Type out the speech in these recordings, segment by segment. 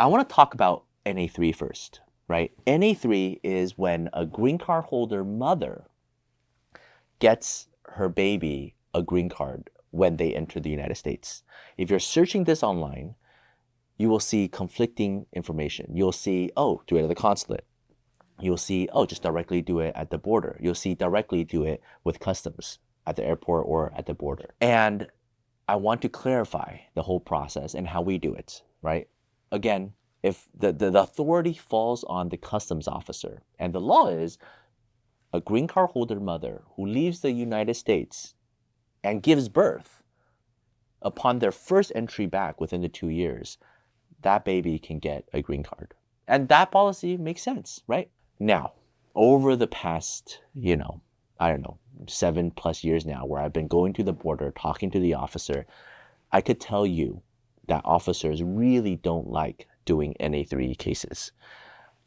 I want to talk about NA3 first, right? NA3 is when a green card holder mother gets her baby a green card when they enter the United States. If you're searching this online, you will see conflicting information. You'll see, oh, do it at the consulate. You'll see, oh, just directly do it at the border. You'll see directly do it with customs at the airport or at the border. And I want to clarify the whole process and how we do it, right? Again, if the authority falls on the customs officer, and the law is a green card holder mother who leaves the United States and gives birth upon their first entry back within the 2 years, that baby can get a green card. And that policy makes sense, right? Now, over the past, I don't know, 7+ years now, where I've been going to the border, talking to the officer, I could tell you that officers really don't like doing NA3 cases.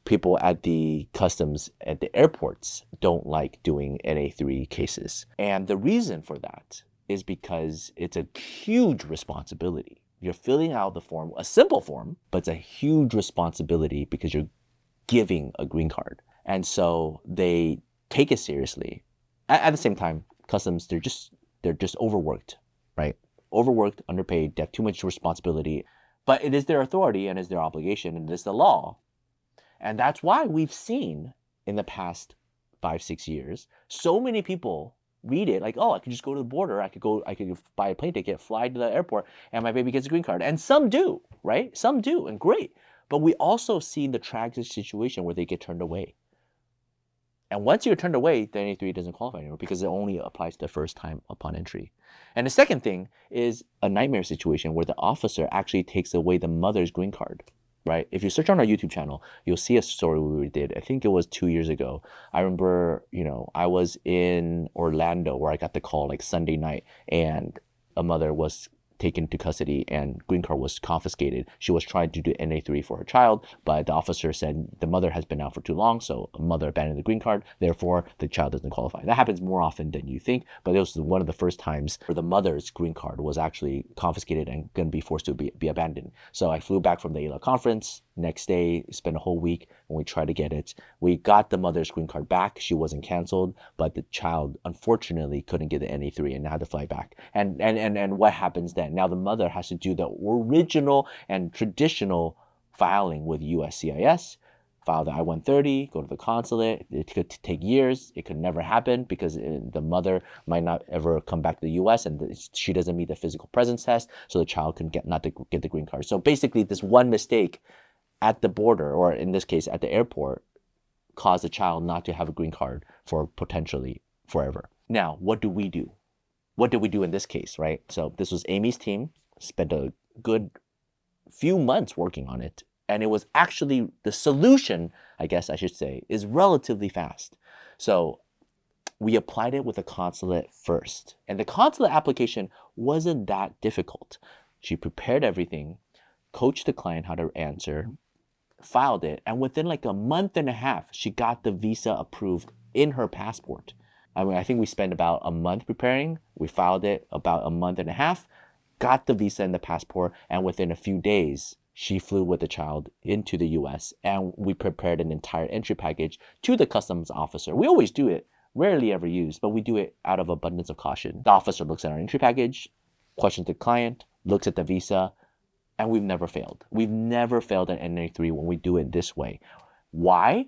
People at the customs at the airports don't like doing NA3 cases. And the reason for that is because it's a huge responsibility. You're filling out the form, a simple form, but it's a huge responsibility because you're giving a green card. And so they take it seriously. At the same time, customs, they're just overworked, right? Overworked, underpaid, they have too much responsibility. But it is their authority and it's their obligation and it is the law. And that's why we've seen in the past 5-6 years, so many people read it like, oh, I could just go to the border. I could buy a plane ticket, fly to the airport, and my baby gets a green card. And some do, right? Some do, and great. But we also see the tragic situation where they get turned away. And once you're turned away, the NA3 doesn't qualify anymore because it only applies the first time upon entry. And the second thing is a nightmare situation where the officer actually takes away the mother's green card, right? If you search on our YouTube channel, you'll see a story we did. I think it was 2 years ago. I remember, I was in Orlando where I got the call like Sunday night and a mother was taken to custody and green card was confiscated. She was trying to do NA3 for her child, but the officer said the mother has been out for too long, so a mother abandoned the green card, therefore the child doesn't qualify. That happens more often than you think, but it was one of the first times where the mother's green card was actually confiscated and going to be forced to be abandoned. So I flew back from the ALA conference. Next day, spent a whole week when we tried to get it. We got the mother's green card back. She wasn't canceled, but the child unfortunately couldn't get the NA3 and had to fly back. And what happens then? Now the mother has to do the original and traditional filing with USCIS, file the I-130, go to the consulate. It could take years. It could never happen because the mother might not ever come back to the US and she doesn't meet the physical presence test, so the child can get the green card. So basically, this one mistake at the border, or in this case at the airport, caused the child not to have a green card for potentially forever. Now, what do we do? What did we do in this case, right? So this was Amy's team, spent a good few months working on it. And it was actually the solution, I guess I should say, is relatively fast. So we applied it with the consulate first. And the consulate application wasn't that difficult. She prepared everything, coached the client how to answer, filed it, and within like a month and a half, she got the visa approved in her passport. I mean, I think we spent about a month preparing. We filed it about a month and a half, got the visa and the passport, and within a few days, she flew with the child into the US, and we prepared an entire entry package to the customs officer. We always do it, rarely ever used, but we do it out of abundance of caution. The officer looks at our entry package, questions the client, looks at the visa, and we've never failed. We've never failed at NA3 when we do it this way. Why?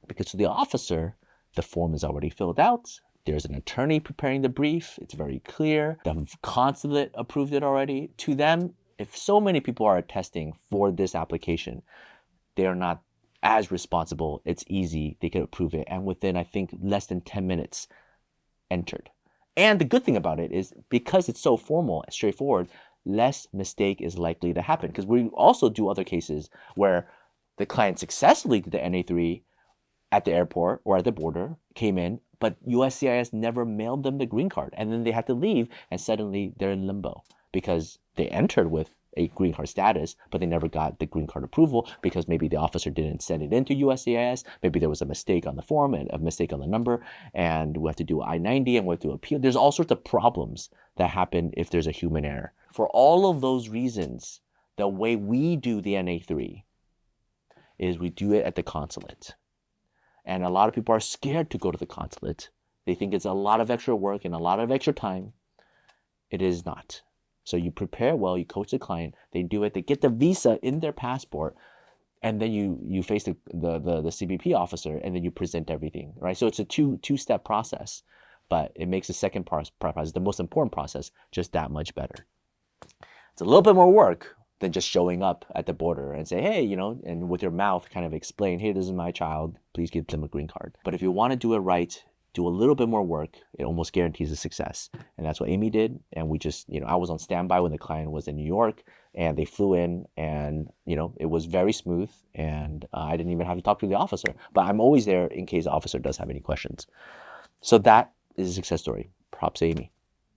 Because to the officer, the form is already filled out. There's an attorney preparing the brief. It's very clear. The consulate approved it already. To them, if so many people are attesting for this application, they are not as responsible. It's easy. They can approve it. And within, I think, less than 10 minutes, entered. And the good thing about it is because it's so formal and straightforward, less mistake is likely to happen. Because we also do other cases where the client successfully did the NA3 at the airport or at the border, came in, but USCIS never mailed them the green card. And then they had to leave and suddenly they're in limbo because they entered with a green card status, but they never got the green card approval because maybe the officer didn't send it into USCIS. Maybe there was a mistake on the form and a mistake on the number, and we have to do I-90 and we have to appeal. There's all sorts of problems that happen if there's a human error. For all of those reasons, the way we do the NA3 is we do it at the consulate. And a lot of people are scared to go to the consulate. They think it's a lot of extra work and a lot of extra time. It is not. So you prepare well, you coach the client, they do it, they get the visa in their passport, and then you face the CBP officer, and then you present everything, right? So it's a two-step process, but it makes the second process, the most important process, just that much better. It's a little bit more work than just showing up at the border and say, hey, and with your mouth kind of explain, hey, this is my child, please give them a green card. But if you want to do it right, do a little bit more work, it almost guarantees a success. And that's what Amy did. And we just, I was on standby when the client was in New York, and they flew in, and, it was very smooth, and I didn't even have to talk to the officer. But I'm always there in case the officer does have any questions. So that is a success story. Props to Amy.